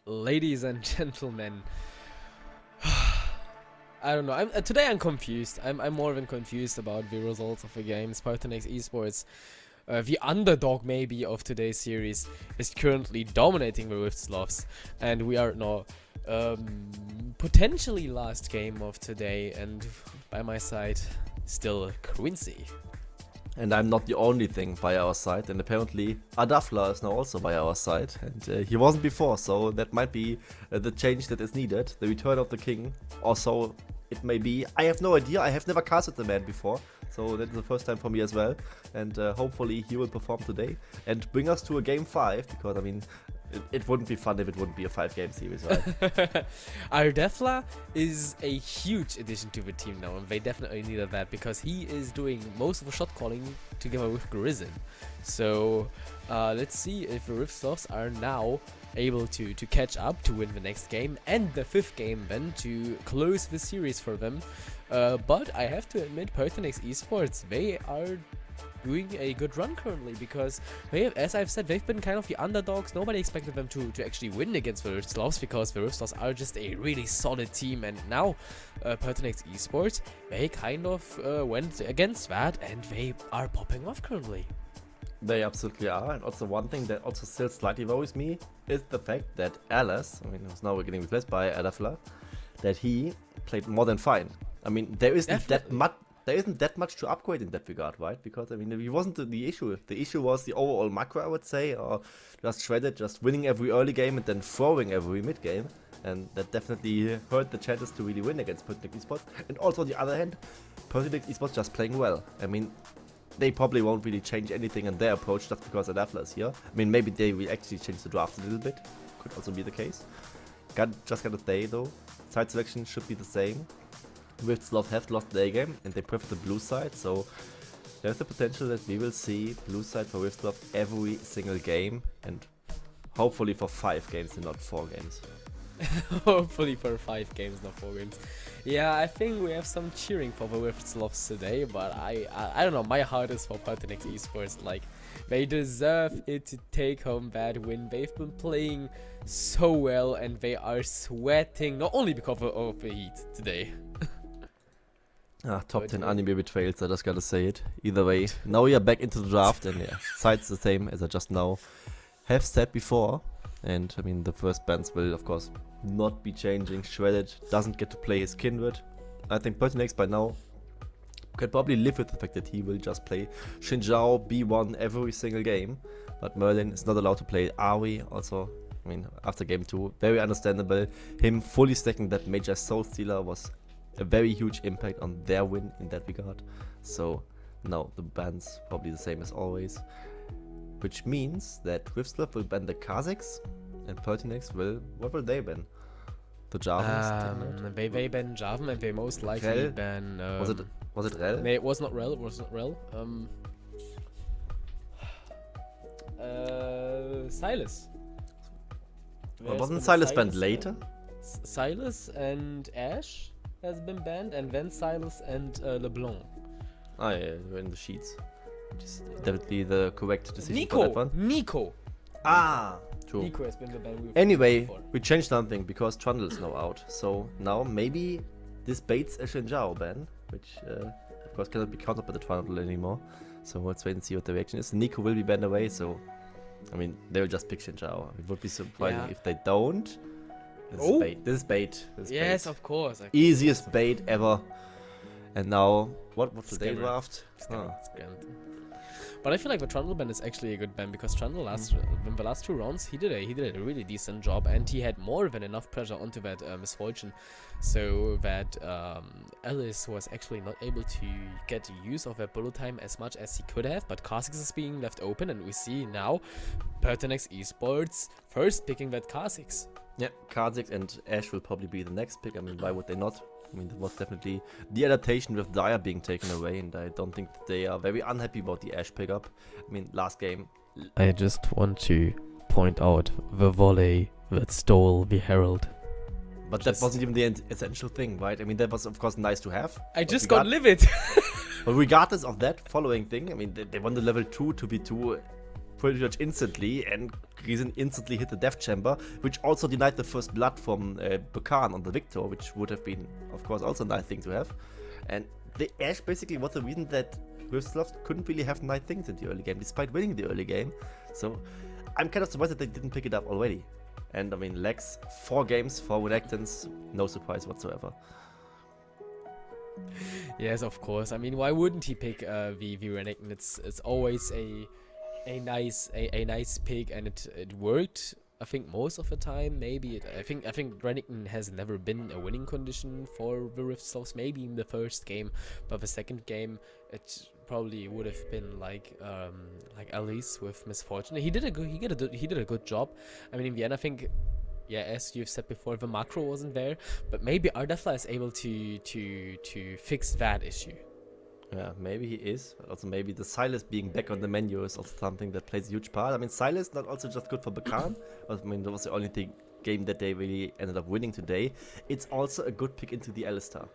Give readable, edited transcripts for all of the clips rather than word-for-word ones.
Ladies and gentlemen, I don't know. Today I'm confused. I'm more than confused about the results of the games. PERTINAX Esports, the underdog maybe of today's series, is currently dominating the Rift Sloths, and we are now potentially last game of today. And by my side, still Quincy. And I'm not the only thing by our side, and apparently Adafla is now also by our side, and he wasn't before, so that might be the change that is needed, the return of the king, or so it may be. I have no idea, I have never casted the man before, so that's the first time for me as well, and hopefully he will perform today and bring us to a game 5, because I mean, it wouldn't be fun if it wouldn't be a 5-game series, right? Ardefla is a huge addition to the team now, and they definitely needed that because he is doing most of the shot calling together with Garrison. So let's see if the Rift Sloths are now able to catch up to win the next game and the 5th game then to close the series for them. But I have to admit, PERTINAX Esports, they are doing a good run currently because they have, as I've said, they've been kind of the underdogs. Nobody expected them to actually win against the Rift Sloths because the Rift Sloths are just a really solid team, and now PERTINAX Esports, they kind of went against that and they are popping off currently. They absolutely are, and also one thing that also still slightly worries me is the fact that Alice, I mean, who's now getting replaced by Adafla, that he played more than fine. I mean, there isn't that much to upgrade in that regard, right? Because, I mean, he wasn't the issue. The issue was the overall macro, I would say, or just shredded, just winning every early game and then throwing every mid game. And that definitely hurt the chances to really win against PERTINAX Esports. And also, on the other hand, PERTINAX Esports just playing well. I mean, they probably won't really change anything in their approach just because Adafla is here. I mean, maybe they will actually change the draft a little bit. Could also be the case. Just gotta say, though, side selection should be the same. Rift Sloth have lost their game and they prefer the blue side, so there's the potential that we will see blue side for Rift Sloth every single game, and hopefully for 5 games and not 4 games. Hopefully for 5 games, not 4 games. Yeah, I think we have some cheering for the Rift Sloths today, but I don't know, my heart is for PERTINAX Esports. Like, they deserve it to take home that win. They've been playing so well and they are sweating, not only because of the heat today. Top 10 anime betrayals, I just gotta say it. Either way, now we are back into the draft, and yeah, side's the same as I just now have said before. And I mean, the first bands will, of course, not be changing. Shredded doesn't get to play his Kindred. I think PERTINAX by now can probably live with the fact that he will just play Xinjiao B1 every single game. But Merlin is not allowed to play Aoi. Also, I mean, after game 2, very understandable. Him fully stacking that Major Soul Stealer was a very huge impact on their win in that regard. So now the bans probably the same as always, which means that Rift Sloth will ban the Kazakhs and PERTINAX will, what will they ban? The Javans? They ban Javan and they most likely Rel? ban Was it Rel? no, it was not Rel, Silas. Wasn't Silas banned later? Silas and Ash has been banned, and then Silas and LeBlanc. Ah, yeah, we're in the sheets. Which is definitely the correct decision for that one. Nico! Ah, true. Nico has been the ban. Anyway, we changed something because Trundle is now out. So now maybe this baits a Xinjiao ban, which of course cannot be countered by the Trundle anymore. So let's wait and see what the reaction is. Nico will be banned away, so I mean, they will just pick Xinjiao. It would be surprising if they don't. This is bait. This is bait. Yes, of course. Easiest bait ever. And now, what will they draft? But I feel like the Trundle ban is actually a good ban because Trundle in the last 2 rounds he did a really decent job, and he had more than enough pressure onto that misfortune, so that Alice was actually not able to get use of that bullet time as much as he could have. But Kha'Zix is being left open, and we see now PERTINAX Esports first picking that Kha'Zix. Yeah, Kha'Zix and Ash will probably be the next pick. I mean, why would they not? I mean, that was definitely the adaptation with Dire being taken away, and I don't think that they are very unhappy about the Ash pickup. I mean, last game... I just want to point out the volley that stole the Herald. But that wasn't even the essential thing, right? I mean, that was, of course, nice to have. I just got livid! But regardless of that following thing, I mean, they won the level 2 to be 2 pretty much instantly, and Grisin instantly hit the death chamber, which also denied the first blood from Bukan on the Victor, which would have been, of course, also a nice thing to have. And the Ashe basically was the reason that SLOTHS couldn't really have nice things in the early game, despite winning the early game. So I'm kind of surprised that they didn't pick it up already. And I mean, Lex, 4 games, 4 Renekton's, no surprise whatsoever. Yes, of course. I mean, why wouldn't he pick V Renekton? It's always a nice pick, and it worked. I think most of the time. Maybe I think Renekton has never been a winning condition for the Rift Sloths. Maybe in the first game, but the second game it probably would have been like Elise with Misfortune. He did a good job. I mean, in the end, I think, yeah, as you've said before, the macro wasn't there, but maybe Ardefla is able to fix that issue. Yeah, maybe he is. But also maybe the Sylas being back on the menu is also something that plays a huge part. I mean, Sylas not also just good for Bukan. I mean, that was the only game that they really ended up winning today. It's also a good pick into the Alistar.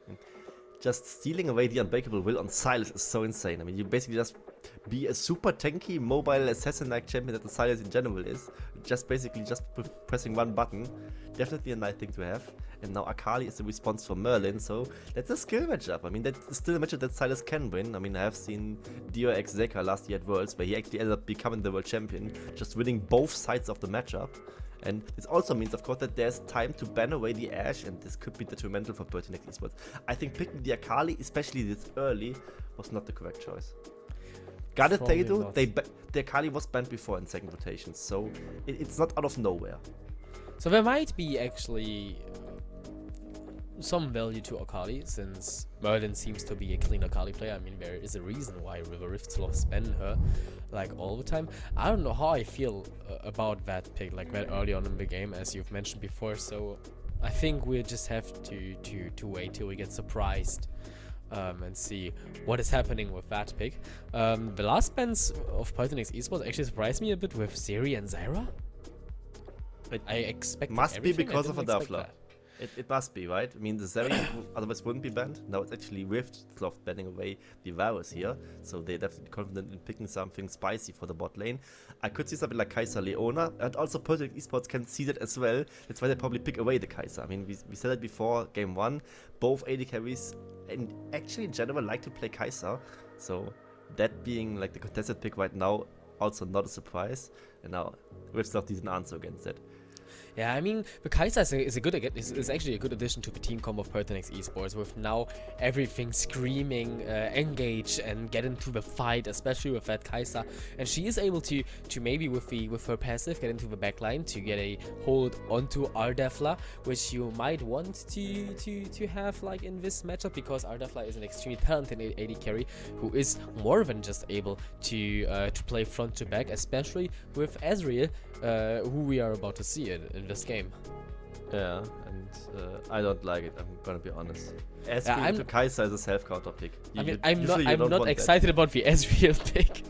Just stealing away the Unbreakable Will on Sylas is so insane. I mean, you basically just be a super tanky, mobile, assassin-like champion that the Sylas in general is. Just pressing one button. Definitely a nice thing to have. And now Akali is the response for Merlin, so that's a skill matchup. I mean, that's still a matchup that Sylas can win. I mean, I have seen Dio x Zeka last year at Worlds, where he actually ended up becoming the world champion, just winning both sides of the matchup. And this also means, of course, that there's time to ban away the Ashe, and this could be detrimental for PERTINAX Esports. I think picking the Akali, especially this early, was not the correct choice. Gotta say though, the Akali was banned before in second rotation, so it's not out of nowhere. So there might be actually some value to Akali, since Merlin seems to be a clean Akali player. I mean, there is a reason why River Rift Sloths ban her like all the time. I don't know how I feel about that pick, like that early on in the game, as you've mentioned before. So I think we just have to wait till we get surprised and see what is happening with that pick. The last bans of PERTINAX Esports actually surprised me a bit with Zeri and Zyra. I expect must be because of Ardefla. It must be, right? I mean, the Zeri otherwise wouldn't be banned. Now it's actually Rift Sloth banning away the Varus here. So they're definitely confident in picking something spicy for the bot lane. I could see something like Kai'Sa Leona, and also PERTINAX Esports can see that as well. That's why they probably pick away the Kai'Sa. I mean, we said it before, game 1. Both AD carries, and actually in general, like to play Kai'Sa. So that being like the contested pick right now, also not a surprise. And now Rift Sloth needs an answer against that. Yeah, I mean, the Kai'Sa is actually a good addition to the team comp of PERTINAX Esports, with now everything screaming, engage and get into the fight, especially with that Kai'Sa. And she is able to maybe with her passive get into the backline to get a hold onto Ardefla, which you might want to have like in this matchup, because Ardefla is an extremely talented AD carry who is more than just able to play front to back, especially with Ezreal, who we are about to see in this game. Yeah, and I don't like it, I'm gonna be honest. Ezreal to Kai'Sa is a self-counter pick. I'm not excited about the Ezreal pick,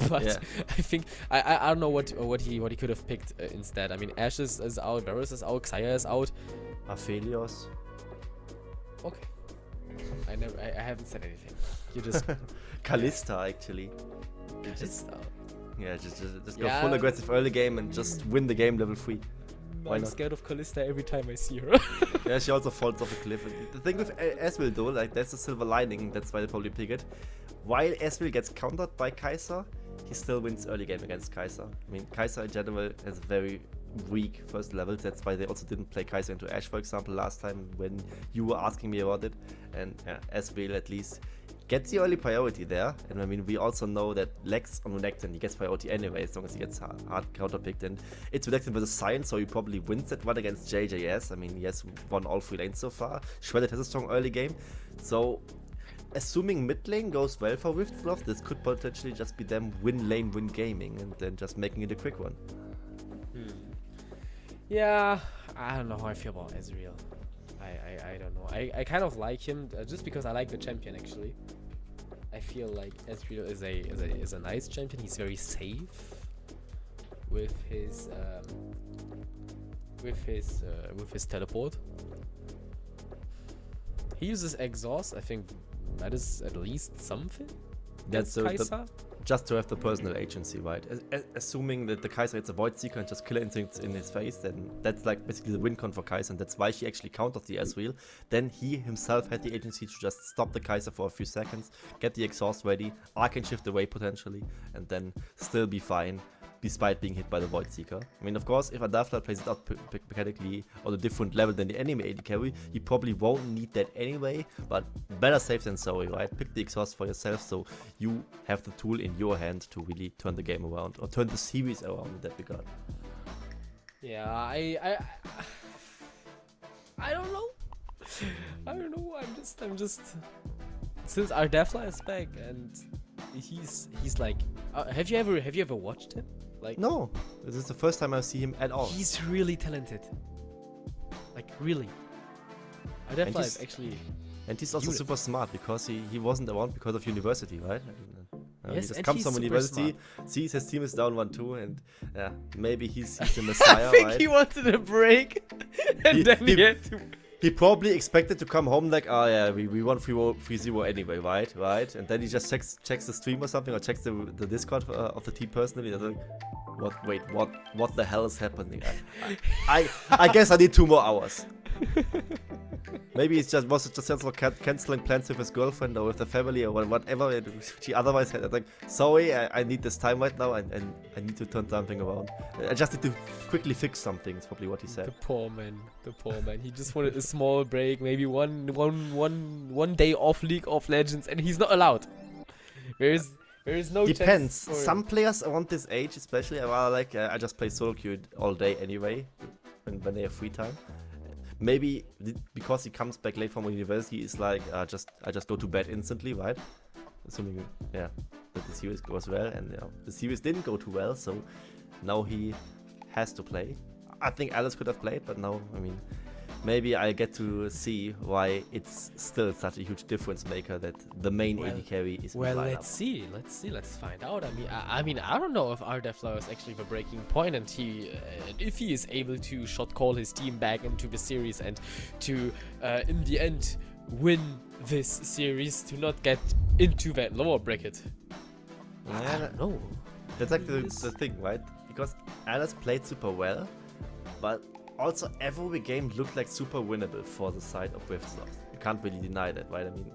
but yeah. I think I don't know what he could have picked instead. I mean, Ashe is out, Varus is out, Xayah is out. Aphelios. Okay. I haven't said anything. You just Kalista actually. Just yeah, just go full aggressive early game and just win the game level 3. I'm scared of Kalista every time I see her. Yeah, she also falls off a cliff. And the thing with Ezreal though, like that's a silver lining, that's why they probably pick it. While Ezreal gets countered by Kai'Sa, he still wins early game against Kai'Sa. I mean, Kai'Sa in general has very weak first levels, that's why they also didn't play Kai'Sa into Ashe, for example, last time when you were asking me about it. And yeah, Ezreal at least gets the early priority there, and I mean, we also know that Lex on Renekton, he gets priority anyway, as long as he gets hard counterpicked, and it's Renekton versus Science, so he probably wins that one against JJS. I mean, he has won all 3 lanes so far. Shredded has a strong early game, so assuming mid lane goes well for Rift Sloth, this could potentially just be them win lane, win gaming, and then just making it a quick one. Yeah, I don't know how I feel about Ezreal. I don't know. I kind of like him just because I like the champion actually. I feel like Ezreal is a nice champion. He's very safe with his teleport. He uses exhaust. I think that is at least something. That's just to have the personal agency, right? Assuming that the Kaiser hits a Void Seeker and just kill instincts in his face, then that's like basically the win con for Kaiser, and that's why she actually countered the S-Wheel. Then he himself had the agency to just stop the Kaiser for a few seconds, get the exhaust ready, Arcane Shift away potentially, and then still be fine, despite being hit by the Void Seeker. I mean, of course, if Adafla plays it out mechanically on a different level than the enemy AD carry, he probably won't need that anyway, but better safe than sorry, right? Pick the exhaust for yourself so you have the tool in your hand to really turn the game around, or turn the series around in that regard. Yeah, I don't know. I don't know. I'm just since Ardefla is back and he's like, have you ever watched him? Like, no, this is the first time I see him at all. He's really talented. Like, really. Ardefla is actually. And he's also super smart because he wasn't around because of university, right? Yes, he just and comes he's from super university, smart. sees his team is down 1-2, and yeah, maybe he's the messiah, I think right? he wanted a break, and then he had to. He probably expected to come home like, oh yeah, we won 3-0 anyway, right? And then he just checks the stream or something, or checks the Discord of the team personally. And like, what the hell is happening? I guess I need 2 more hours. Maybe it was just canceling plans with his girlfriend or with the family or whatever she otherwise had. Like, sorry, I need this time right now, and I need to turn something around. I just need to quickly fix something. Is probably what he said. The poor man. He just wanted a small break, maybe one day off League of Legends, and he's not allowed. There is no Depends. chance. Some players around this age, especially, are rather like, I just play solo queue all day anyway, when they have free time. Maybe because he comes back late from university, it's like, I just go to bed instantly, right? Assuming, yeah, that the series goes well, and the series didn't go too well, so now he has to play. I think Alice could have played, but now, I mean, maybe I get to see why it's still such a huge difference maker that the main AD carry is. Well, let's see, let's find out. I mean, I don't know if Ardefla is actually the breaking point, and if he is able to shot call his team back into the series and to, in the end, win this series to not get into that lower bracket. Yeah, I don't know. That's like the thing, right? Because Alice played super well, but also every game looked like super winnable for the side of SLOTHS. You can't really deny that, right? I mean,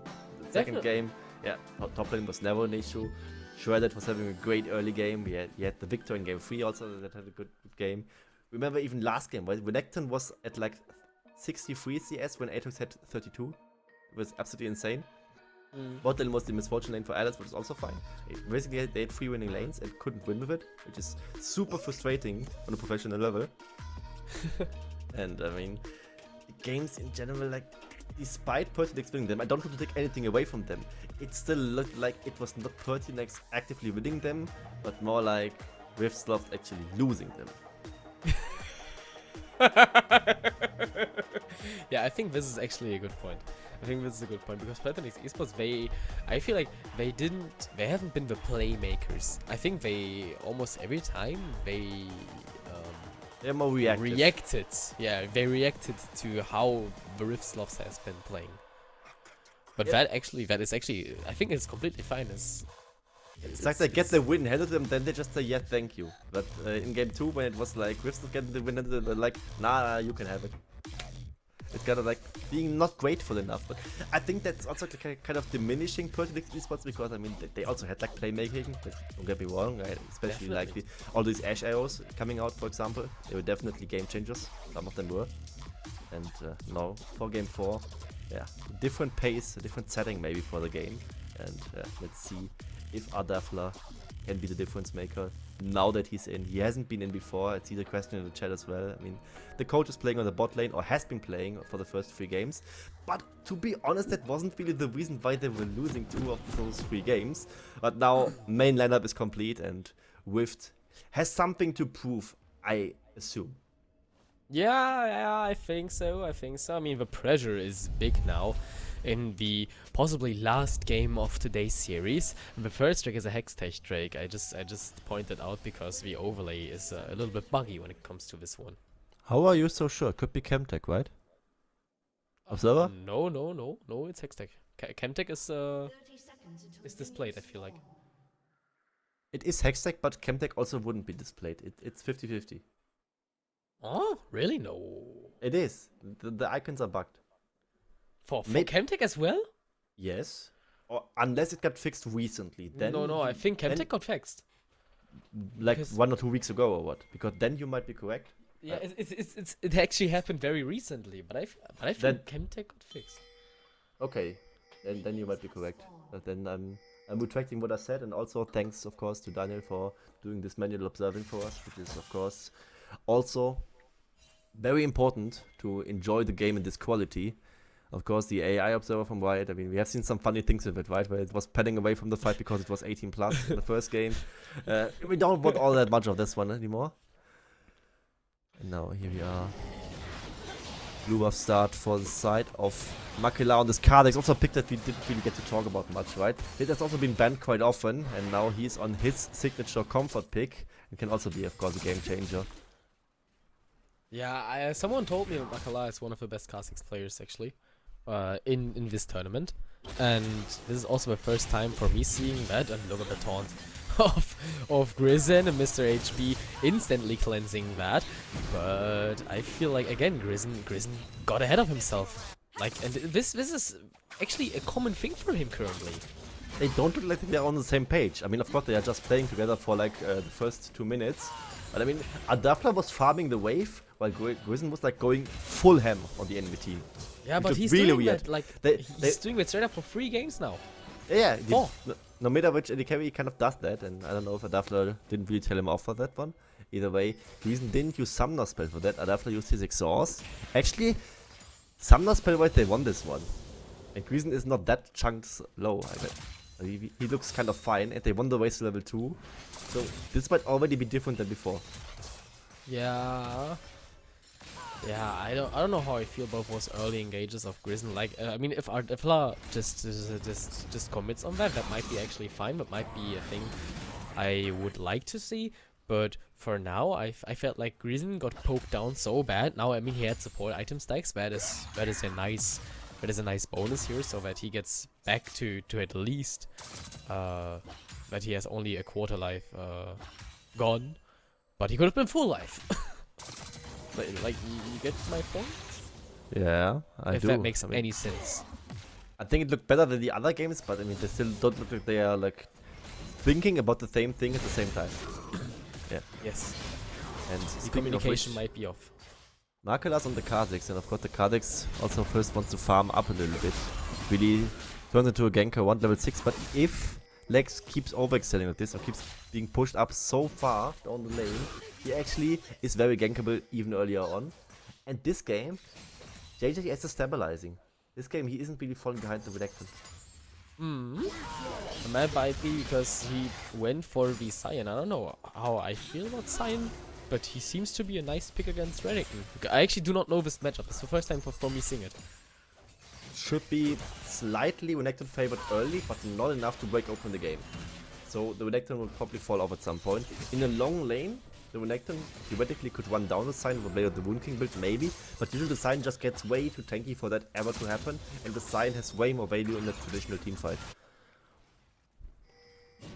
the second game, yeah, top lane was never an issue. Shredded was having a great early game. We had the Victor in game 3 also that had a good game. Remember even last game, right? Renekton was at like 63 CS when Atox had 32. It was absolutely insane. Bot lane was the misfortune lane for Alice, but it's also fine. Basically, they had 3 winning lanes and couldn't win with it, which is super frustrating on a professional level. And I mean, games in general, like, despite PERTINAX winning them, I don't want to take anything away from them. It still looked like it was not PERTINAX actively winning them, but more like SLOTHS actually losing them. Yeah, I think this is actually a good point. Because PERTINAX Esports, I feel like they haven't been the playmakers. I think they almost every time They're more reactive. They reacted to how the SLOTHS has been playing. But that is actually, I think it's completely fine. It's like they get the win handed them, then they just say, yeah, thank you. But in game 2, when it was like, SLOTHS getting the win handed, they're like, nah, you can have it. It's kind of like being not grateful enough. But I think that's also kind of diminishing PERTINAX Esports, because I mean, they also had like playmaking. Don't get me wrong, right? Especially like all these Ashe arrows coming out, for example. They were definitely game changers. Some of them were. And now for game 4, yeah, different pace, a different setting maybe for the game. And let's see if Ardefla can be the difference maker now that he's in. He hasn't been in before. I see the question in the chat as well. I mean, the coach is playing on the bot lane, or has been playing for the first 3 games. But to be honest, that wasn't really the reason why they were losing 2 of those 3 games. But now main lineup is complete, and Rift has something to prove, I assume. Yeah, I think so. I mean, the pressure is big now in the possibly last game of today's series. And the first Drake is a Hextech Drake. I just pointed out because the overlay is a little bit buggy when it comes to this one. How are you so sure? Could be Chemtech, right? Observer? No, it's Hextech. Chemtech is displayed, I feel like. It is Hextech, but Chemtech also wouldn't be displayed. It's 50-50. Oh, really? No. It is. The icons are bugged. For Chemtech as well? Yes. Or unless it got fixed recently. Then No, I think Chemtech got fixed. Like 1 or 2 weeks ago or what? Because then you might be correct. Yeah, it actually happened very recently, but I think Chemtech got fixed. Okay, and then you might be correct. But then I'm retracting what I said, and also thanks, of course, to Daniel for doing this manual observing for us, which is, of course, also very important to enjoy the game in this quality. Of course, the AI observer from Riot, I mean, we have seen some funny things with it, right? Where it was padding away from the fight because it was 18 plus in the first game. We don't want all that much of this one anymore. And now here we are. Blue buff start for the side of Makela on this card. It's also a pick that we didn't really get to talk about much, right? It has also been banned quite often, and now he's on his signature comfort pick. It can also be, of course, a game changer. Yeah, someone told me that Makela is one of the best Kha'Zix players, actually, in this tournament. And this is also the first time for me seeing that. And look at the taunt of Grizzin and Mr. HB instantly cleansing that. But I feel like, again, Grizzin got ahead of himself. Like, and this is actually a common thing for him currently. They don't look like they're on the same page. I mean, of course, they are just playing together for like the first 2 minutes. But I mean, Adafla was farming the wave while Grizzin was like going full ham on the enemy team. Yeah, but he's really doing weird. that, like, he's doing that straight up for 3 games now. Yeah, no matter which AD carry, he kind of does that, and I don't know if Adafla didn't really tell him off for that one. Either way, Grizzin didn't use Summoner Spell for that. Adafla used his exhaust. Actually, Summoner Spell-wise, they won this one. And Grizzin is not that chunks low, I bet. He looks kind of fine, and they won the race to level 2. So this might already be different than before. Yeah. Yeah, I don't know how I feel about those early engages of Grizzin. Like, I mean, if Adafla just commits on that, that might be actually fine. That might be a thing I would like to see. But for now, I felt like Grizzin got poked down so bad. Now, I mean, he had support item stacks. That is a nice bonus here, so that he gets back to at least that he has only a quarter life gone. But he could have been full life. Like, you get my point? Yeah, I do. If that makes any sense. I think it looked better than the other games, but I mean, they still don't look like they are like thinking about the same thing at the same time. Yeah. Yes. And the communication might be off. Makela's on the Kha'Zix, and of course the Kha'Zix also first wants to farm up a little bit. Really turns into a ganker 1 level 6, but if Lex keeps overextending like this or keeps being pushed up so far down the lane, he actually is very gankable even earlier on. And this game, JJS is stabilizing. This game, he isn't really falling behind the Renekton. And that might be because he went for the Sion. I don't know how I feel about Sion, but he seems to be a nice pick against Renekton. I actually do not know this matchup. It's the first time for me seeing it. Should be slightly Renekton favored early, but not enough to break open the game. So the Renekton will probably fall off at some point. In a long lane, the Renekton theoretically could run down the Sign with the Wound King build, maybe, but usually the Sign just gets way too tanky for that ever to happen, and the Sign has way more value in the traditional team fight.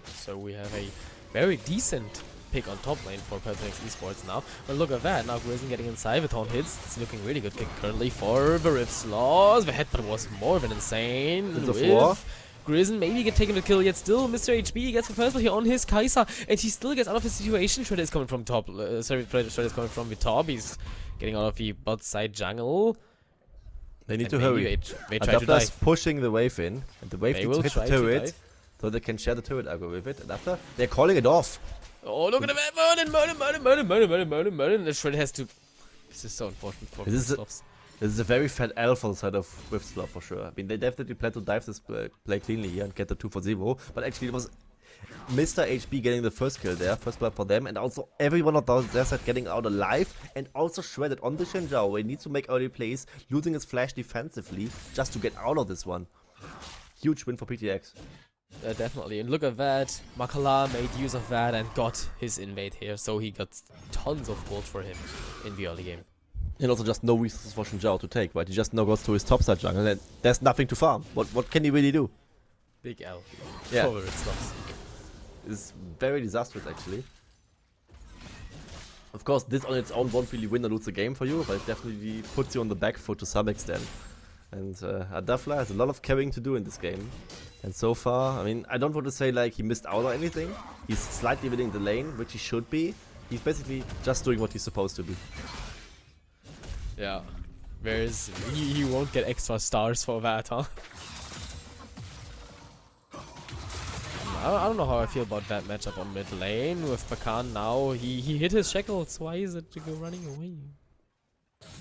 So we have a very decent pick on top lane for PERTINAX Esports now. But look at that, now Grizzin getting inside with taunt hits. It's looking really good kick currently for the ESLOL. The headbutt was more than insane. Grizzin maybe get taken the kill, yet still Mr. HB gets the first here on his Kai'Sa, and he still gets out of his situation. Shredder is coming from top. Shredder is coming from the top. He's getting out of the bot side jungle. They need to hurry. They try to dive. Pushing the wave in, and the wave needs to hit the turret, so they can share the turret aggro with it. And after, they're calling it off. Oh, look at the murder. The Shredder has to. This is so important for ESLOLs. This is a very fat alpha side of ESLOL for sure. I mean, they definitely plan to dive this play cleanly here and get the 2 for 0. But actually, it was Mr. HB getting the first kill there, first blood for them, and also everyone on their side getting out alive, and also Shredded on the Xin Zhao, where he needs to make early plays, using his flash defensively just to get out of this one. Huge win for PTX. Definitely, and look at that. Makela made use of that and got his invade here, so he got tons of gold for him in the early game. And also just no resources for Xin Zhao to take, right? He just now goes to his topside jungle and there's nothing to farm. What can he really do? Big L. Yeah. is very disastrous actually. Of course, this on its own won't really win or lose the game for you, but it definitely puts you on the back foot to some extent. And Adafla has a lot of carrying to do in this game. And so far, I mean, I don't want to say like he missed out or anything. He's slightly winning the lane, which he should be. He's basically just doing what he's supposed to be. Yeah. Whereas he won't get extra stars for that, huh? I don't know how I feel about that matchup on mid lane with Bakan now. He hit his shackles. Why is it running away?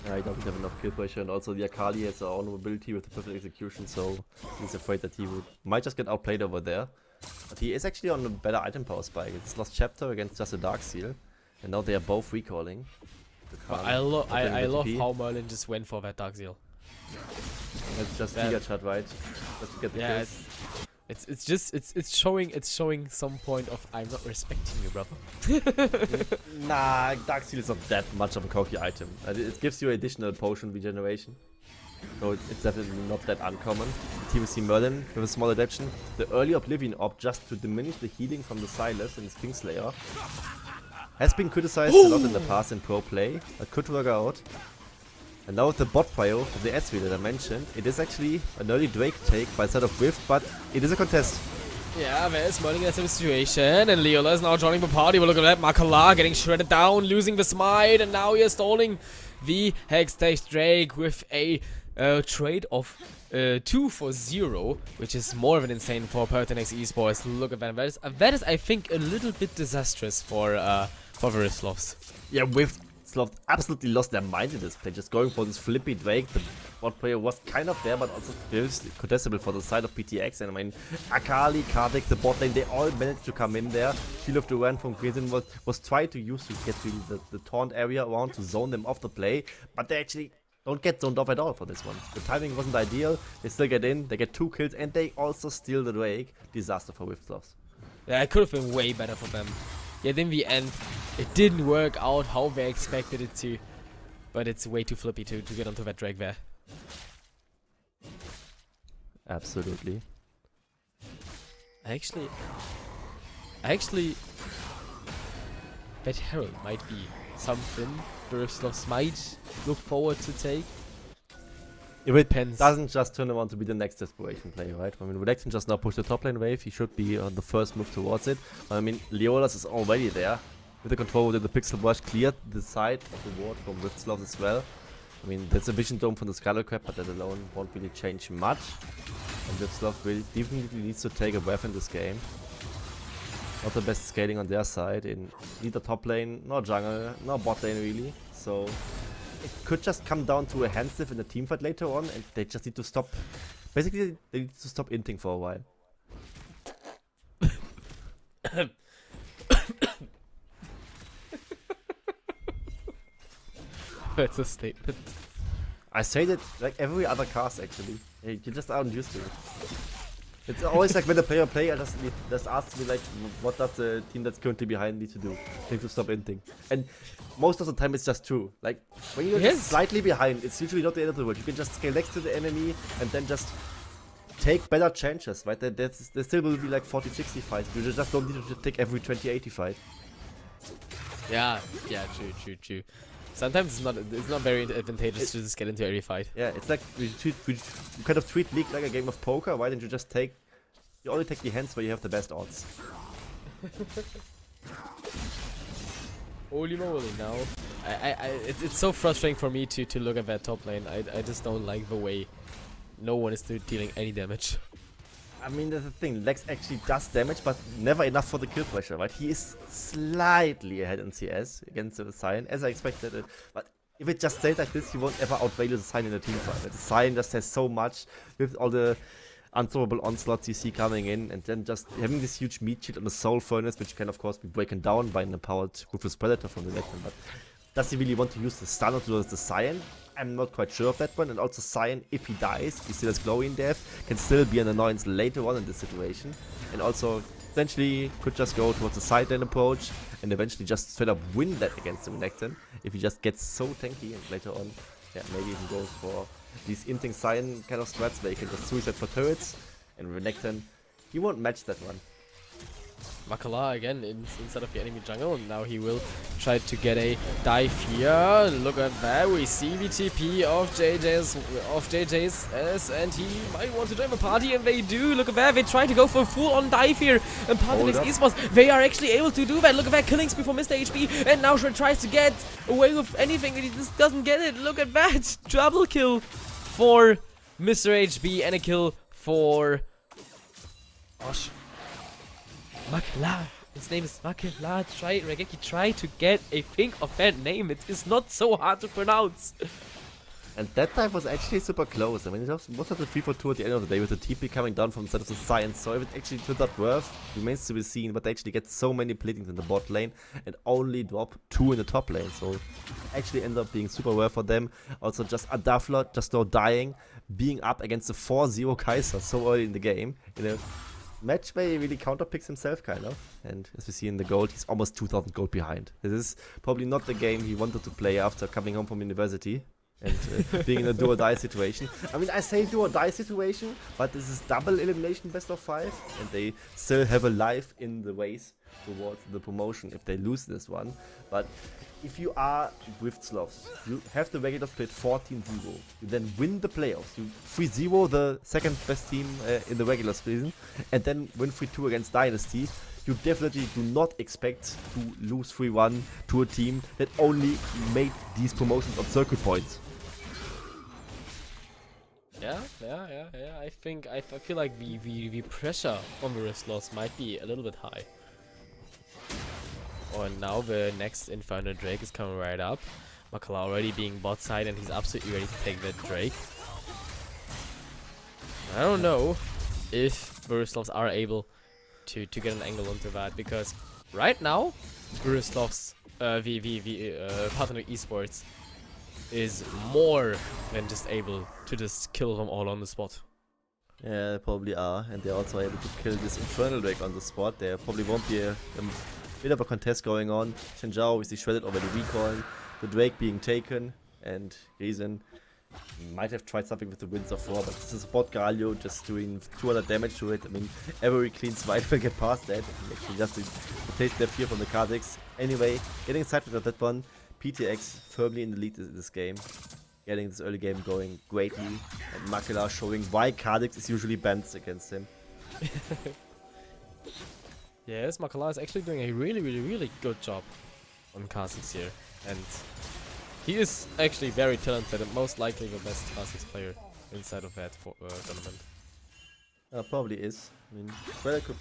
Yeah, he doesn't have enough kill pressure, and also the Akali has her own mobility with the perfect execution, so he's afraid that he might just get outplayed over there. But he is actually on a better item power spike. It's Lost Chapter against just a Dark Seal, and now they are both recalling. I love how Merlin just went for that Dark Seal. It's just Giga Shot, right? Just to get the kills. It's showing some point of I'm not respecting you, brother. Nah, Dark Seal is not that much of a cocky item. It gives you additional potion regeneration, so it's definitely not that uncommon. The team see Merlin with a small adaptation. The early Oblivion Orb just to diminish the healing from the Silas and his Kingslayer has been criticized a lot in the past in pro play. That could work out. And now with the bot prio, the S that I mentioned, it is actually an early Drake take by side of Rift, but it is a contest. Yeah, there's Merlin in that situation, and Leola is now joining the party. But look at that, Makala getting shredded down, losing the smite, and now he is stalling the Hextech Drake with a trade of 2 for 0, which is more of an insane for PERTINAX Esports. Look at that. That is, I think, a little bit disastrous for the SLOTHS. Yeah, with SLOTHS absolutely lost their mind in this play, just going for this flippy Drake. The bot player was kind of there, but also very contestable for the side of PTX. And I mean, Akali, Karthik, the bot lane, they all managed to come in there. Shield of Duran from Crimson was trying to use to get really the taunt area around to zone them off the play, but they actually don't get zoned off at all for this one. The timing wasn't ideal. They still get in, they get 2 kills, and they also steal the Drake. Disaster for SLOTHS. Yeah, it could have been way better for them. Yet in the end, it didn't work out how they expected it to. But it's way too flippy to get onto that Drake there. Absolutely. Actually, that Herald might be something the SLOTHS might look forward to take. If it doesn't just turn around to be the next desperation play, right? I mean, Renekton just now pushed the top lane wave. He should be on the first move towards it. I mean, Leolas is already there. With the control that the Pixel Brush cleared the side of the ward from SLOTHS as well. I mean, there's a Vision Dome from the Scarlet Crab, but that alone won't really change much. And SLOTHS really definitely needs to take a breath in this game. Not the best scaling on their side in neither top lane, nor jungle, nor bot lane really. So it could just come down to a hand sniff in the team fight later on, and they just need to stop. Basically, they need to stop inting for a while. That's a statement. I say that like every other cast actually. You just aren't used to it. It's always like when the player play, I just ask me like, what does the team that's currently behind need to do? They need to stop inting. And most of the time it's just true. Like when you're just slightly behind, it's usually not the end of the world. You can just scale next to the enemy and then just take better chances, right? There still will be like 40-60 fights. You just don't need to take every 20-80 fight. Yeah, true. Sometimes it's not very advantageous to just get into every fight. Yeah, it's like you kind of treat League like a game of poker. Why don't you just you only take the hands where you have the best odds? Holy moly, now. It's so frustrating for me to look at that top lane. I just don't like the way no one is dealing any damage. I mean, that's the thing. Lex actually does damage, but never enough for the kill pressure, right? He is slightly ahead in CS against the Sion, as I expected it. But if it just stays like this, he won't ever outvalue the Sion in the team fight. The Sion just has so much with all the unstoppable onslaughts you see coming in, and then just having this huge meat shield on the Soul Furnace, which can of course be broken down by an empowered Ruthless Predator from the Renekton. But does he really want to use the stun towards the Sion? I'm not quite sure of that one. And also Sion, if he dies, he still has Glowy in death, can still be an annoyance later on in this situation. And also essentially could just go towards the side lane approach and eventually just straight up win that against the Renekton if he just gets so tanky, and later on, yeah, maybe even goes for these inting Sion kind of strats where he can just suicide for turrets, and Renekton, he won't match that one. Makala again inside of the enemy jungle, and now he will try to get a dive here. Look at that, we see the TP of JJ's and he might want to join the party, and they do. Look at that, they try to go for a full-on dive here, and PERTINAX ESPORTS, they are actually able to do that. Look at that, killing spree for Mr. HB, and now Shred tries to get away with anything, and he just doesn't get it. Look at that, double kill for Mr. HB, and a kill for Makala. His name is Makala. Regeki, try to get a think of that name. It is not so hard to pronounce. And that time was actually super close. I mean, it was not a 3-4-2 at the end of the day with the TP coming down from the side of the science. So if it actually turned out worth, remains to be seen. But they actually get so many platings in the bot lane and only drop 2 in the top lane. So actually ended up being super worth for them. Also just Adafla just now dying, being up against the 4-0 Kaiser so early in the game. You know, match where he really counterpicks himself, kind of. And as we see in the gold, he's almost 2,000 gold behind. This is probably not the game he wanted to play after coming home from university and being in a do-or-die situation. I mean, I say do-or-die situation, but this is double elimination best of 5, and they still have a life in the race towards the promotion if they lose this one. But if you are with SLOTHS, you have the regulars played 14-0. You then win the playoffs. You 3-0 the second best team in the regular season, and then win 3-2 against Dynasty. You definitely do not expect to lose 3-1 to a team that only made these promotions on circle points. Yeah. I feel like the pressure on the SLOTHS might be a little bit high. Oh, and now the next Inferno Drake is coming right up. Makala already being bot side, and he's absolutely ready to take that Drake. I don't know if the SLOTHS are able to get an angle onto that, because right now the SLOTHS, PERTINAX ESPORTS is more than just able to just kill them all on the spot. Yeah, they probably are, and they're also able to kill this Infernal Drake on the spot. There probably won't be a bit of a contest going on. Shenzhao obviously shredded already recalling, the Drake being taken, and Riesen might have tried something with the Winds of 4, but this is bot Galio just doing 200 damage to it. I mean, every clean swipe will get past that. Actually just to take their fear from the Kha'Zix. Anyway, getting sidetracked at that one, PTX firmly in the lead in this game. Getting this early game going greatly, and Makala showing why Kha'Zix is usually banned against him. Yes, Makala is actually doing a really good job on Kha'Zix here, and he is actually very talented and most likely the best Kha'Zix player inside of that tournament. Probably is. I mean, Shredder could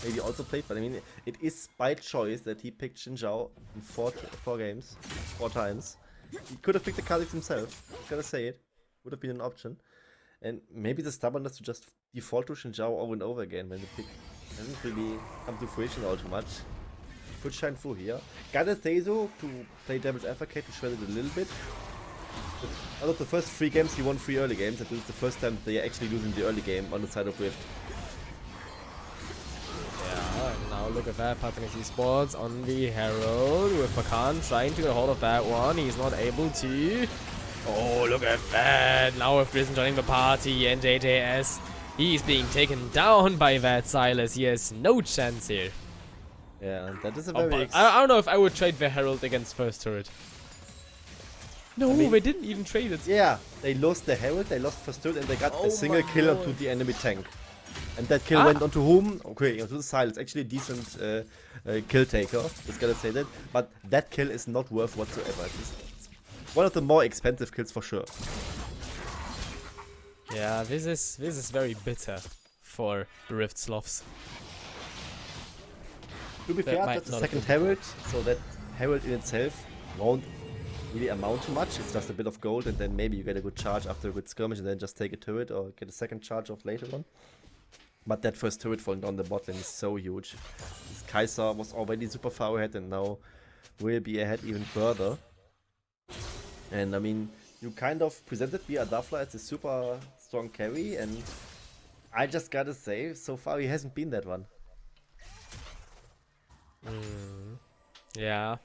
maybe also play, but I mean, it is by choice that he picked Shenzhao in 4 games, 4 times. He could have picked the Kha'Zix himself, gotta say it. Would have been an option. And maybe the stubbornness to just default to Shenzhao over and over again when the pick doesn't really come to fruition all too much. Could shine through here. Gotta say so, to play devil's advocate, to shred it a little bit. Out of the first 3 games, he won 3 early games. That is the first time they are actually losing the early game on the side of Rift. Yeah, and now look at that, PERTINAX ESPORTS on the Herald with Pakan trying to get a hold of that one. He's not able to. Oh, look at that. Now with Risen joining the party and JJS, he's being taken down by that Silas. He has no chance here. Yeah, that is a very... I don't know if I would trade the Herald against first turret. No, I mean, they didn't even trade it. Yeah, they lost the Herald, they lost first turret, and they got a single kill onto the enemy tank. And that kill went onto whom? Okay, onto the Silas. Actually a decent kill taker, just gotta say that. But that kill is not worth whatsoever. It's one of the more expensive kills for sure. Yeah, this is very bitter for the Rift SLOTHS. To be fair, that's the second Herald, so that Herald in itself won't really amount to much. It's just a bit of gold, and then maybe you get a good charge after a good skirmish, and then just take a turret or get a second charge off later on. But that first turret falling down the bot lane is so huge. This Kaiser was already super far ahead, and now will be ahead even further. And I mean, you kind of presented Adafla as a super strong carry, and I just gotta say, so far he hasn't been that one. Yeah.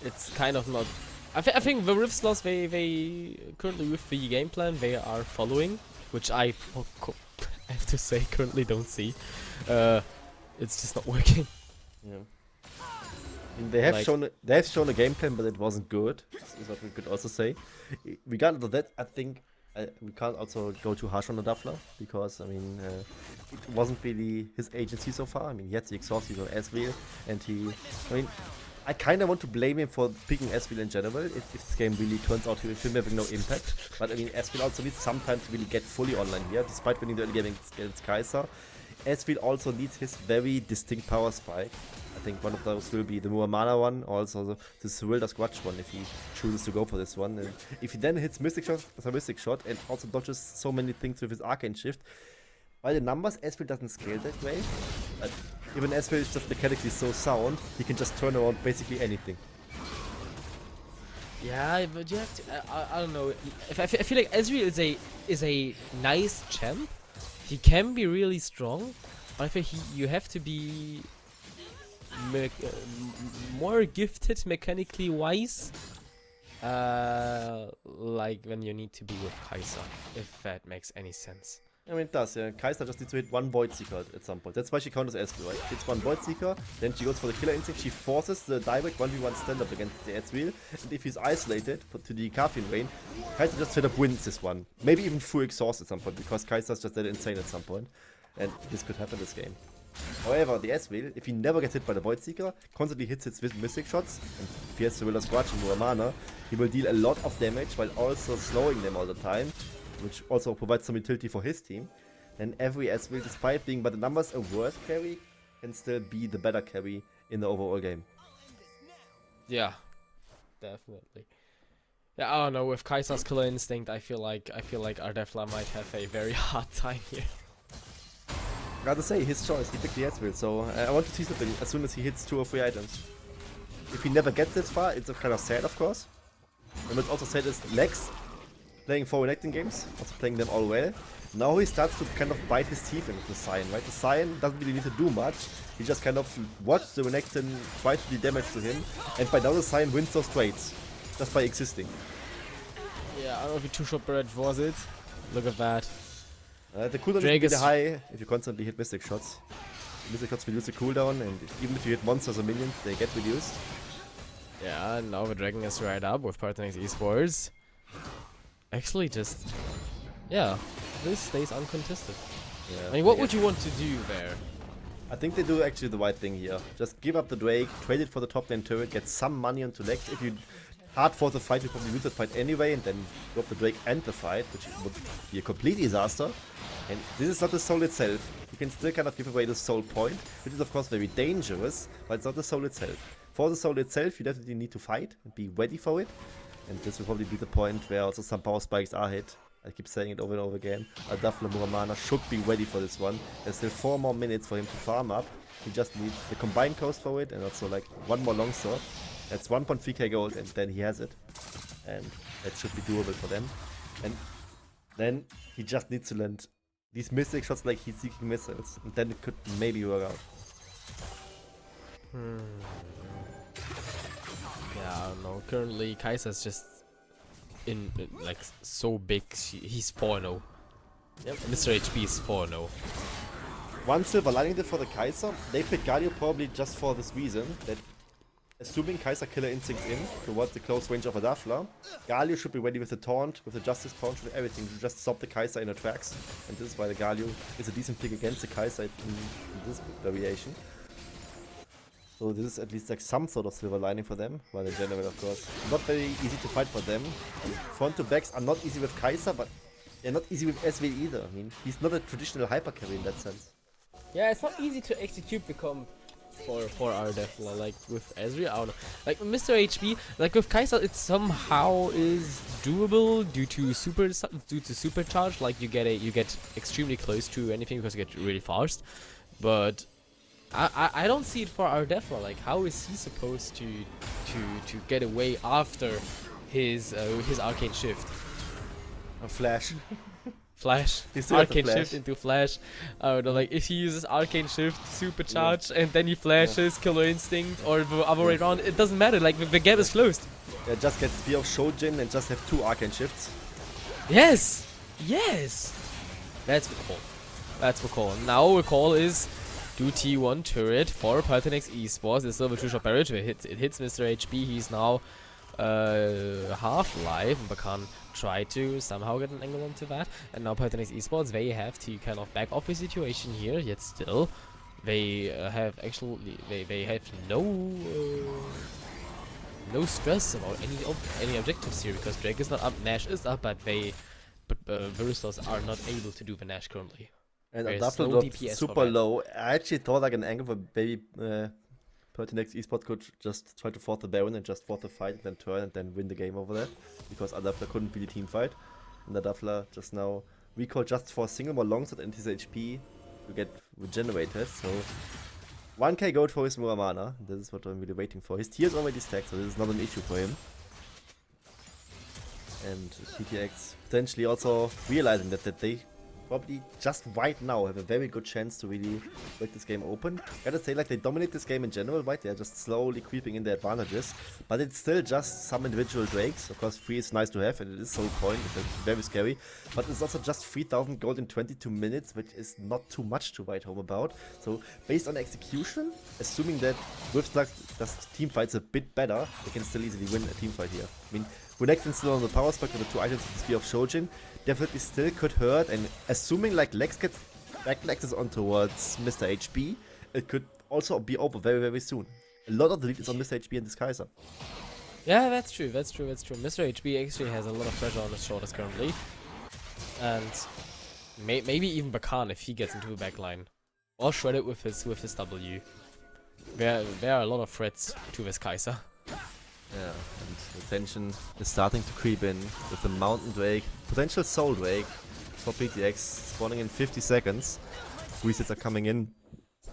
It's kind of not. I think the Rift SLOTHS, they currently with the game plan they are following, which I I have to say, currently don't see. It's just not working. Yeah. I mean, they have shown a game plan, but it wasn't good. Is what we could also say. Regardless of that, I think we can't also go too harsh on the Duffler because I mean it wasn't really his agency so far. I mean he had the exhaust, he's on Asville, and I mean I kind of want to blame him for picking Asville in general if this game really turns out to him having no impact. But I mean Asville also needs some time to really get fully online here, despite winning the early game against Kaiser. Asville also needs his very distinct power spike. I think one of those will be the Muamana one, also the Cyrilda Squatch one if he chooses to go for this one. And if he then hits Mystic Shot as a Mystic Shot and also dodges so many things with his Arcane Shift, by the numbers, Asville doesn't scale that way. But even Asville is just mechanically so sound, he can just turn around basically anything. Yeah, but you have to. I don't know. I feel like Ezreal is a nice champ. He can be really strong, but I feel you have to be more gifted mechanically wise, like when you need to be with Kaiser, if that makes any sense. I mean it does, yeah. Kaiser just needs to hit one Void Seeker at some point. That's why she counters Ezreal, right? Hits one Void Seeker, then she goes for the Killer Instinct, she forces the direct 1v1 stand-up against the Ezreal, and if he's isolated to the Caffeine Rain, Kaiser just straight up wins this one. Maybe even full exhaust at some point, because Kaiser's just that insane at some point. And this could happen this game. However, the Ezreal, if he never gets hit by the Void Seeker, constantly hits its Mystic Shots, and if he has Cyrilda Squatch and Muamana, he will deal a lot of damage while also slowing them all the time, which also provides some utility for his team. Then every Ezreal, despite being by the numbers a worse carry, can still be the better carry in the overall game. Yeah, definitely. Yeah, I don't know. With Kaiser's Killer Instinct, I feel like Ardefla might have a very hard time here. Gotta say, his choice. He picked the Ezreal, so I want to see something as soon as he hits 2 or 3 items. If he never gets this far, it's kind of sad, of course. And what's also sad is Lex playing 4 Renekton games, also playing them all well. Now he starts to kind of bite his teeth into the Sion, right? The Sion doesn't really need to do much. He just kind of watches the Renekton try to do damage to him, and by now the Sion wins those trades, just by existing. Yeah, I don't know if he 2-shot barrage was it. Look at that. The cooldown is really high if you constantly hit Mystic Shots. Mystic Shots reduce the cooldown, and even if you hit monsters or minions, they get reduced. Yeah, now the Dragon is right up with PERTINAX ESPORTS. Actually, just... yeah, this stays uncontested. Yeah, I mean, what would you want to do there? I think they do actually the right thing here. Just give up the Drake, trade it for the top lane turret, get some money onto Lex. If you hard force the fight, you probably lose the fight anyway, and then drop the Drake and the fight, which would be a complete disaster. And this is not the soul itself. You can still kind of give away the soul point, which is of course very dangerous, but it's not the soul itself. For the soul itself, you definitely need to fight and be ready for it. And this will probably be the point where also some power spikes are hit. I keep saying it over and over again. Ardefla Muamana should be ready for this one. There's still 4 more minutes for him to farm up. He just needs the combined coast for it and also like 1 more longsword. That's 1.3k gold and then he has it. And that should be doable for them. And then he just needs to land these Mystic Shots like he's seeking missiles. And then it could maybe work out. Yeah, I don't know. Currently, Kaiser's just in like so big. He's 4-0. Yep. Mr. HP is 4-0. One silver lining there for the Kaiser. They picked Galio probably just for this reason that assuming Kaiser Killer Instincts in towards the close range of Ardefla, Galio should be ready with the taunt, with the Justice Punch, with everything to just stop the Kaiser in her tracks. And this is why the Galio is a decent pick against the Kaiser in this variation. So this is at least like some sort of silver lining for them, while in general of course not very easy to fight for them. Front to backs are not easy with Kaiser, but they're not easy with SV either. I mean, he's not a traditional hyper carry in that sense. Yeah, it's not easy to execute the comp for Ardefla, like with Ezreal, I don't know. Like Mr. HP, like with Kaiser, it somehow is doable due to supercharge. Like you get extremely close to anything because you get really fast. But I don't see it for Ardefla. Like how is he supposed to get away after his arcane shift? A flash. Flash, arcane shift into flash. I don't know, like if he uses arcane shift, supercharge, and then he flashes, killer instinct, or the other way around, it doesn't matter. Like the gap is closed. Yeah, just get Spear of Shojin and just have 2 arcane shifts. Yes, yes, that's the call. That's Recall. Now Recall is do T1 turret for PERTINAX Esports. It's silver 2-shot barrage. It hits Mr. HB. He's now half live. Bakan tried to somehow get an angle onto that. And now PERTINAX Esports, they have to kind of back off the situation here, yet still they have actually they have no stress about any objectives here, because Drake is not up, Nash is up, but Varistos are not able to do the Nash currently. And There's Adapter no dropped DPS super low. I actually thought like an angle for maybe PERTINAX Esports could just try to force the Baron and just force the fight and then turn and then win the game over that, because Adapter couldn't really team fight. And Adapter just now recall just for a single more longsword and his HP to get regenerated. So 1k gold for his Muramana. This is what I'm really waiting for. His tier is already stacked, so this is not an issue for him. And PTX potentially also realizing that they probably just right now have a very good chance to really break this game open. Gotta say, like, they dominate this game in general, right? They're just slowly creeping in their advantages, but it's still just some individual Drakes. Of course, 3 is nice to have, and it is soul coin, it's very scary, but it's also just 3000 gold in 22 minutes, which is not too much to write home about. So, based on execution, assuming that with Slugs does team fights a bit better, they can still easily win a team fight here. I mean, Renekton still on the power spec with the 2 items of the Spear of Shojin definitely still could hurt, and assuming like Lex gets backlashes on towards Mr. HB, it could also be over very, very soon. A lot of the lead is on Mr. HB and this Kaiser. Yeah, that's true. Mr. HB actually has a lot of pressure on his shoulders currently, and maybe even Bakan if he gets into the backline, or shredded with his W. There are a lot of threats to this Kaiser. Yeah, and the tension is starting to creep in with the Mountain Drake, potential Soul Drake for PTX spawning in 50 seconds. Resets are coming in.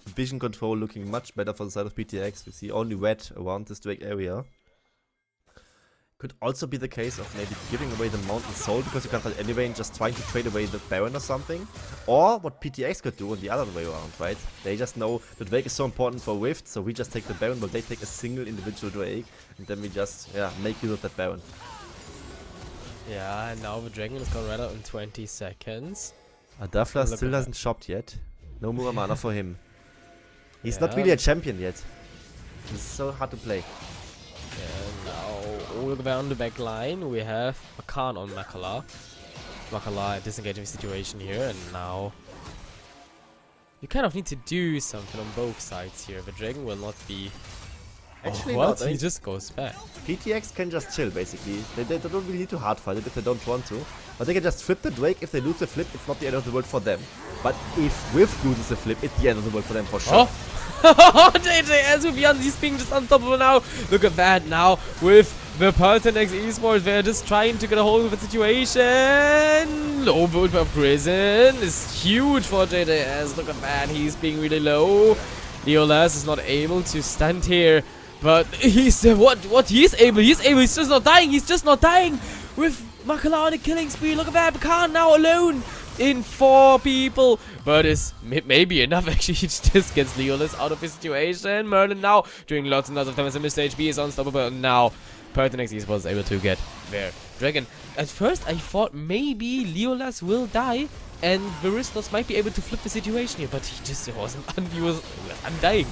Vision control looking much better for the side of PTX. We see only red around this Drake area. Could also be the case of maybe giving away the Mountain Soul because you can't fight anyway and just trying to trade away the Baron or something. Or what PTX could do on the other way around, right? They just know the Drake is so important for Rift, so we just take the Baron, but they take a single individual Drake, and then we just, yeah, make use of that Baron. Yeah, and now the Dragon is gonna run out in 20 seconds. Adafla still hasn't shopped yet. No Muramana for him. He's not really a champion yet. It's so hard to play. And now all the way on the back line we have Bakan on Makala. Makala disengaging the situation here, and now you kind of need to do something on both sides here. The Dragon will not be... Actually what? not. He just goes back. PTX can just chill basically. They don't really need to hard fight it if they don't want to. But they can just flip the Drake. If they lose the flip, it's not the end of the world for them. But if Rift loses the flip, it's the end of the world for them for sure. Oh, JJS with Yanzi's ping just on top of it now. Look at that now with the PERTINAX Esports. They're just trying to get a hold of the situation. Low build of Prison is huge for JJS. Look at that. He's being really low. Leolas is not able to stand here. But he's what he is able. He's just not dying. He's just not dying with Makala on a killing spree. Look at that. Bakan now alone in 4 people, but it's maybe enough actually. He just gets Leolas out of his situation. Merlin now doing lots and lots of damage, and Mr. HB is unstoppable. And now PERTINAX Esports is able to get their Dragon. At first I thought maybe Leolas will die and Varistos might be able to flip the situation here, but he just wasn't. He was undying.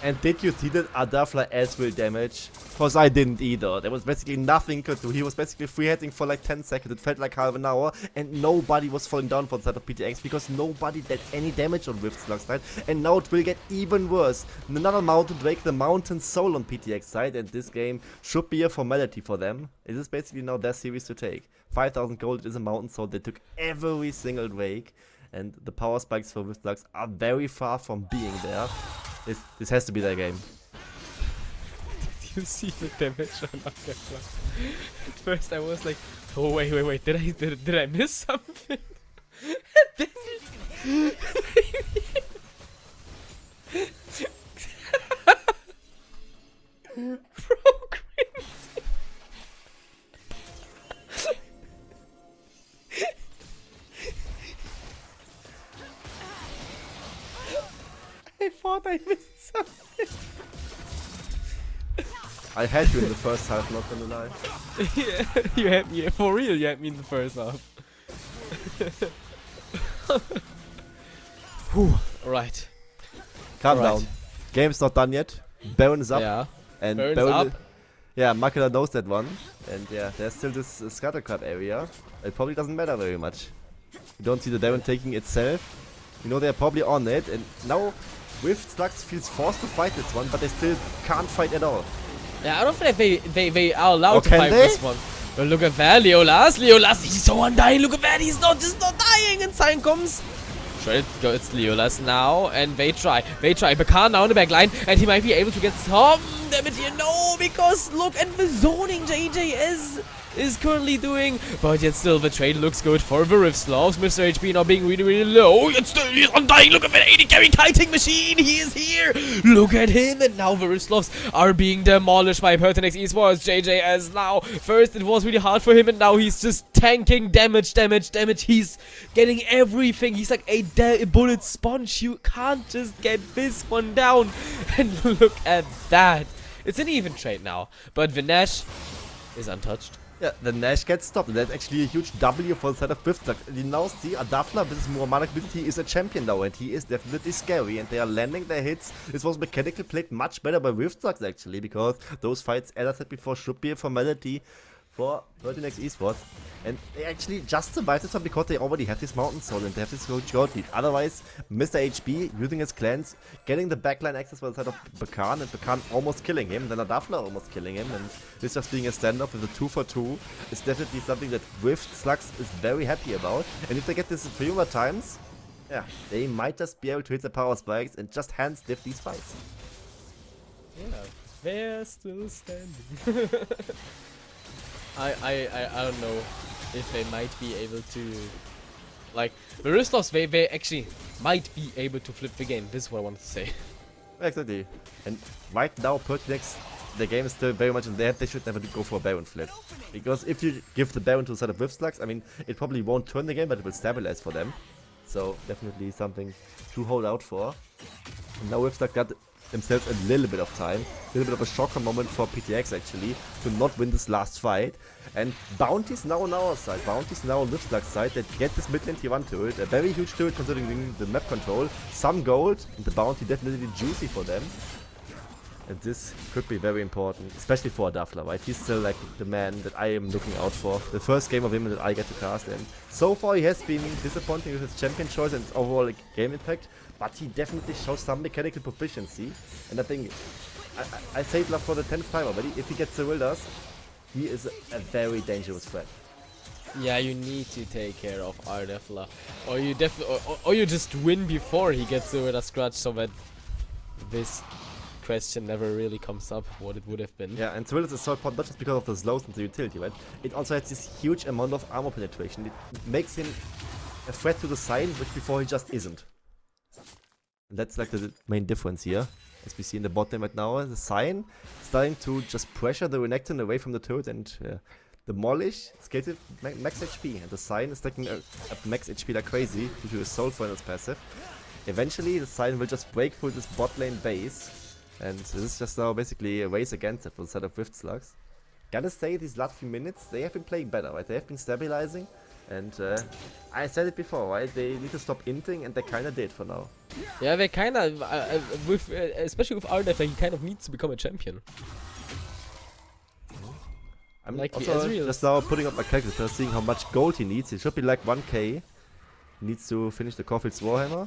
And did you see that Adafla as will damage? Cause I didn't either. There was basically nothing could do. He was basically free hitting for like 10 seconds. It felt like half an hour, and nobody was falling down for the side of PTX because nobody did any damage on Rift Slug's side. And now it will get even worse. Another Mountain Drake, the Mountain Soul on PTX side, and this game should be a formality for them. It is basically now their series to take. 5000 gold is a Mountain Soul. They took every single Drake, and the power spikes for Rift Slugs are very far from being there. This has to be their game. Did you see the damage on Akela? At first I was like, oh wait, did I miss something? And then I thought I missed something. I had you in the first half, not gonna lie. Yeah, you had me, for real, you had me in the first half. Right. Calm Alright. down. Game's not done yet. Baron is up. Yeah. And Baron's Baron up. Yeah, Makeda knows that one. And yeah, there's still this Scuttlecrab area. It probably doesn't matter very much. You don't see the Baron taking itself. You know they're probably on it. And now with Slugs feels forced to fight this one, but they still can't fight at all. Yeah, I don't think they are allowed to can fight they? this one. But look at that, Leolas, he's so undying. Look at that, he's just not dying. And Sign comes. Sure, it's Leolas now, and they try. Bakan now in the back line, and he might be able to get some damage here. No, because look at the zoning JJ is currently doing. But yet still, the trade looks good for the ESLOL. Mr. HP now being really, really low. Yet still, he's undying. Look at that 80 carry kiting machine. He is here. Look at him. And now the ESLOL are being demolished by PERTINAX ESPORTS. JJ as now. First, it was really hard for him, and now he's just tanking damage. He's getting everything. He's like a bullet sponge. You can't just get this one down. And look at that. It's an even trade now. But the Nash is untouched. Yeah, the Nash gets stopped. That's actually a huge W for the side of Swift. You now see Adafna with his more mana ability is a champion now, and he is definitely scary, and they are landing their hits. This was mechanically played much better by Riftsucks actually, because those fights, as I said before, should be a formality for PERTINAX Esports. And they actually just survived this one because they already have this Mountain Soul and they have this huge gold lead. Otherwise, Mr. HP using his clans, getting the backline access for the side of Bakan, and Bakan almost killing him, then Adafna almost killing him, and this just being a standoff with a 2-for-2 is definitely something that Rift Slugs is very happy about. And if they get this 3 more times, yeah, they might just be able to hit the power spikes and just hand stiff these fights. Yeah, they're still standing. I don't know if they might be able to, like, the ESLOL, they actually might be able to flip the game. This is what I wanted to say. Exactly. And right now, PERTINAX, the game is still very much in their head. They should never go for a Baron flip. Because if you give the Baron to a side of Slugs, I mean, it probably won't turn the game, but it will stabilize for them. So, definitely something to hold out for. And now Slugs got themselves a little bit of time, a little bit of a shocker moment for PTX actually, to not win this last fight. And Bounty's now on our side, Bounty's now on Slugs' side, that get this mid lane tier 1 turret, a very huge turret considering the map control, some gold, and the Bounty definitely juicy for them. And this could be very important, especially for Adafla, right? He's still like the man that I am looking out for. The first game of him that I get to cast, and so far he has been disappointing with his champion choice and his overall like, game impact, but he definitely shows some mechanical proficiency. And I think, I say it for the 10th time already, if he gets the Wilders, he is a very dangerous threat. Yeah, you need to take care of Ardefla, or you or you just win before he gets with a scratch, so that this question never really comes up what it would have been. Yeah, and Thrillers is so important not just because of the slows and the utility, right? It also has this huge amount of armor penetration. It makes him a threat to the sign, which before he just isn't. And that's like the main difference here. As we see in the bot lane right now, the sign starting to just pressure the Renekton away from the turret and demolish, scale to max HP. And the sign is taking a max HP like crazy due to his soul furnace passive. Eventually, the sign will just break through this bot lane base. And this is just now basically a race against it for the side of Rift Slugs. Gotta say, these last few minutes, they have been playing better, right? They have been stabilizing. And I said it before, right? They need to stop inting, and they kinda did for now. Yeah, they kinda, especially with Ardefla, he kind of needs to become a champion. I'm like also just now putting up my calculator, seeing how much gold he needs. It should be like 1k. He needs to finish the Caulfield's Warhammer.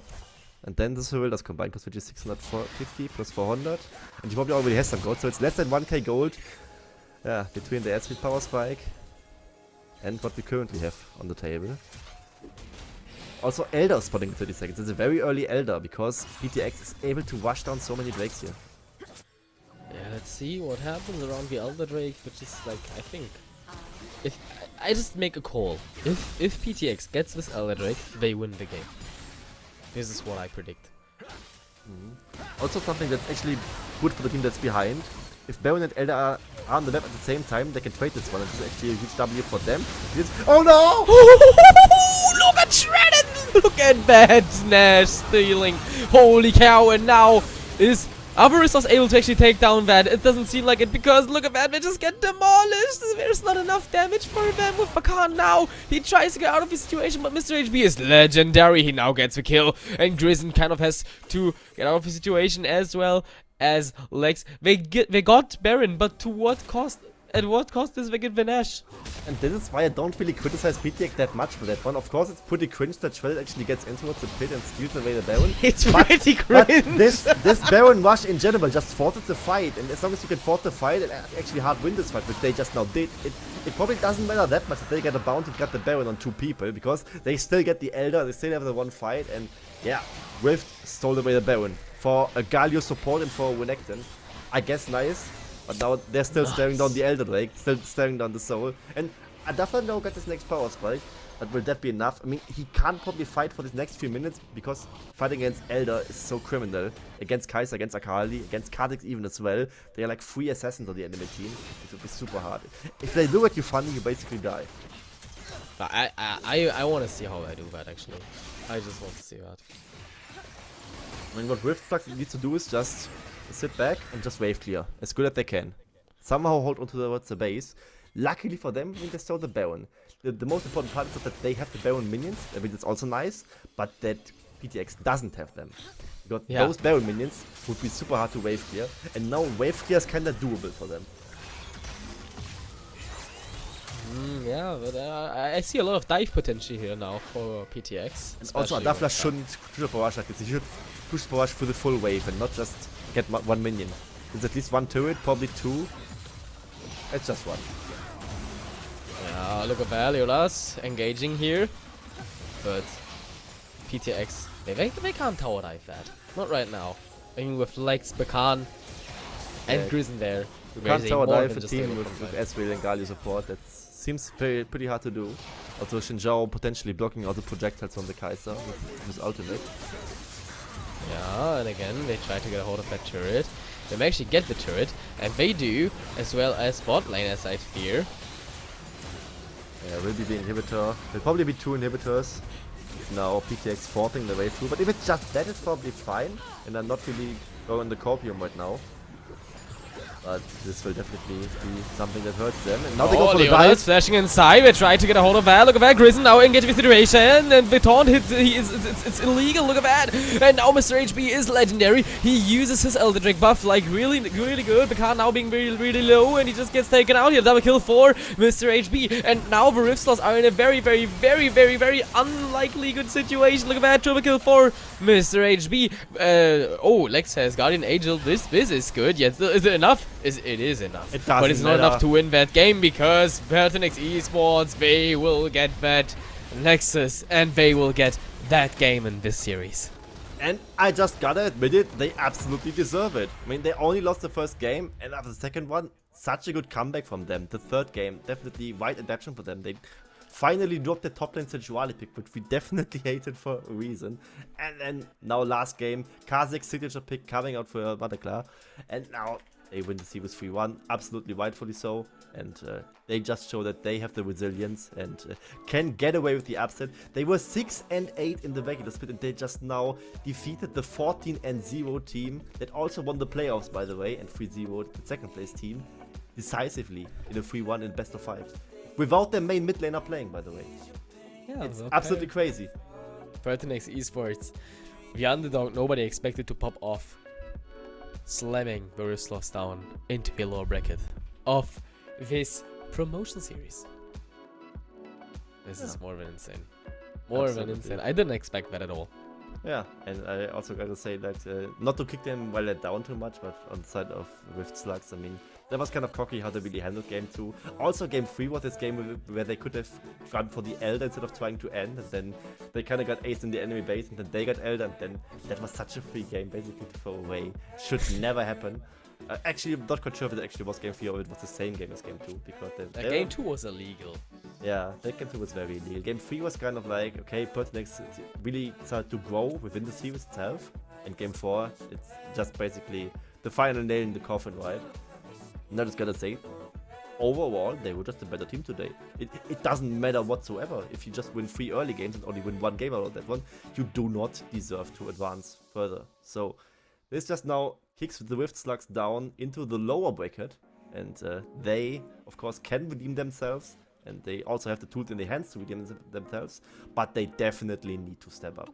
And then the Wilders combined, which is 650 plus 400. And he probably already has some gold, so it's less than 1k gold. Yeah, between the airspeed power spike and what we currently have on the table. Also, Elder spotting in 30 seconds. It's a very early Elder because PTX is able to rush down so many Drakes here. Yeah, let's see what happens around the Elder Drake, which is like, I think, if I just make a call, if PTX gets this Elder Drake, they win the game. This is what I predict. Also something that's actually good for the team that's behind. If Baron and Elder are on the map at the same time, they can trade this one. It's actually a huge W for them. Oh no! Look at Shredded! Look at that Nash stealing! Holy cow! And now is Alvarez was able to actually take down that. It doesn't seem like it because look at that, they just get demolished. There's not enough damage for them with Bakan now. He tries to get out of his situation, but Mr. HB is legendary. He now gets the kill, and Grizzin kind of has to get out of his situation as well as Lex. They got Baron, but to what cost? At what cost does they get Vanash? And this is why I don't really criticize PTX that much for that one. Of course, it's pretty cringe that Shredded actually gets in towards the pit and steals away the Baron. It's pretty cringe. But this Baron rush in general just forces the fight, and as long as you can force the fight and actually hard win this fight, which they just now did, it probably doesn't matter that much that they get a bounty and got the Baron on 2 people, because they still get the Elder, they still have the one fight, and yeah, Rift stole away the Baron for a Galio support and for a Renekton. I guess nice. But now they're still staring down the Elder Drake, still staring down the Soul. And Adafla now got his next power spike. But will that be enough? I mean, he can't probably fight for these next few minutes because fighting against Elder is so criminal. Against Kai'Sa, against Akali, against Kha'Zix even as well. They are like 3 assassins on the enemy team. It will be super hard. If they look at you funny, you basically die. I want to see how I do that actually. I just want to see that. I mean, what Rift Flux needs to do is just sit back and just wave clear as good as they can. Somehow hold onto the base. Luckily for them, I mean, they stole the Baron. The most important part is that they have the Baron minions. I mean, it's also nice, but that PTX doesn't have them. Because those Baron minions would be super hard to wave clear, and now wave clear is kinda doable for them. Yeah, but I see a lot of dive potential here now for PTX. And also, Adafla shouldn't push for rush like this. He should push for rush for the full wave and not just get 1 minion. There's at least 1 turret, probably 2. It's just 1. Yeah, look at that, Leolas engaging here. But PTX, they can't tower dive that. Not right now. I mean, with Lex, Bakan, and Grizzin there. You can't tower dive a team with SLOTHS and Galio support. That seems pretty hard to do. Also, Xinjiao potentially blocking all the projectiles from the Kai'Sa with his ultimate. Yeah, and again, they try to get a hold of that turret. They may actually get the turret, and they do, as well as bot lane, as I fear. Yeah, will be the inhibitor. There'll probably be 2 inhibitors. Now PTX forcing the way through, but if it's just that, it's probably fine. And I'm not really going the Corpium right now. But this will definitely be something that hurts them. And now they go for the dive. Flashing inside. They try to get a hold of that. Look at that. Grizzin now engaging the situation. And the taunt hits. It's illegal. Look at that. And now Mr. HB is legendary. He uses his Elder Drake buff like really good. The card now being really low. And he just gets taken out here. Double kill for Mr. HB. And now the Rift Sloths are in a very unlikely good situation. Look at that. Triple kill for Mr. HB. Oh, Lex has Guardian Angel. This is good. Yes. Is it enough? It is enough. But it's not enough to win that game because PERTINAX ESPORTS, they will get that Nexus and they will get that game in this series. And I just gotta admit it, they absolutely deserve it. I mean, they only lost the first game, and after the second one, such a good comeback from them. The third game, definitely right adaptation for them. They finally dropped the top lane Sensuality pick, which we definitely hated for a reason. And then now last game, Kha'Zix signature pick coming out for Bataclan. And now they win the series 3-1, absolutely rightfully so, and they just show that they have the resilience and can get away with the upset. They were 6-8 in the regular split, and they just now defeated the 14-0 team that also won the playoffs, by the way, and 3-0 the second place team decisively in a 3-1 in best of 5. Without their main mid laner playing, by the way. Yeah, it's absolutely crazy. PERTINAX ESPORTS, the underdog nobody expected to pop off, slamming the Rift Sloths down into the lower bracket of this promotion series. This is more than insane. More than insane. I didn't expect that at all. Yeah, and I also gotta say that not to kick them while they're down too much, but on the side of Rift Slugs, I mean, that was kind of cocky how they really handled game 2. Also, game 3 was this game where they could have gone for the Elder instead of trying to end, and then they kind of got aced in the enemy base, and then they got Elder, and then that was such a free game, basically to throw away. Should never happen. Actually, I'm not quite sure if it actually was game 3 or it was the same game as game 2, because game 2 was illegal. Yeah, that game 2 was very illegal. Game 3 was kind of like, okay, PERTINAX really started to grow within the series itself, and game 4, it's just basically the final nail in the coffin, right? And I just gotta say, overall, they were just a better team today. It doesn't matter whatsoever. If you just win 3 early games and only win 1 game out of that one, you do not deserve to advance further. So, this just now kicks the Rift Slugs down into the lower bracket, and they, of course, can redeem themselves, and they also have the tools in their hands to redeem themselves, but they definitely need to step up.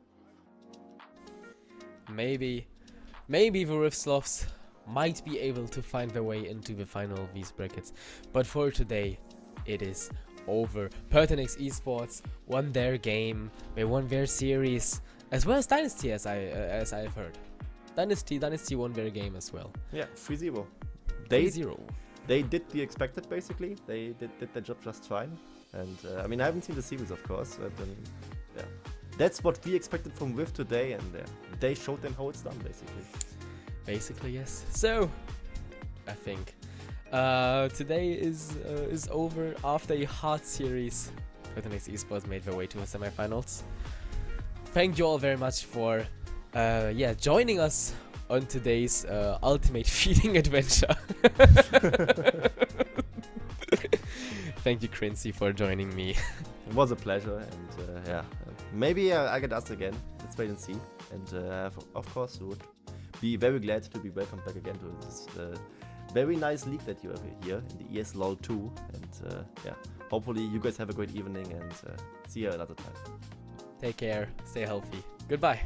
Maybe the Rift Sloths might be able to find their way into the final of these brackets, but for today, it is over. PERTINAX Esports won their game, they won their series, as well as Dynasty, as I've heard. Dynasty won their game as well. Yeah, 3-0. 3-0. They did the expected, basically. They did their job just fine. And I mean, I haven't seen the series, of course, but yeah, that's what we expected from Rift today, and they showed them how it's done, basically. Basically, yes. So, I think today is over after a hard series. PERTINAX Esports made their way to the semifinals. Thank you all very much for joining us on today's ultimate feeding adventure. Thank you, Crincy, for joining me. It was a pleasure, and yeah, maybe I get asked again. Let's wait and see. And of course, we would be very glad to be welcomed back again to this very nice league that you have here in the ESLOL 2. And yeah, hopefully you guys have a great evening, and see you another time. Take care, stay healthy. Goodbye.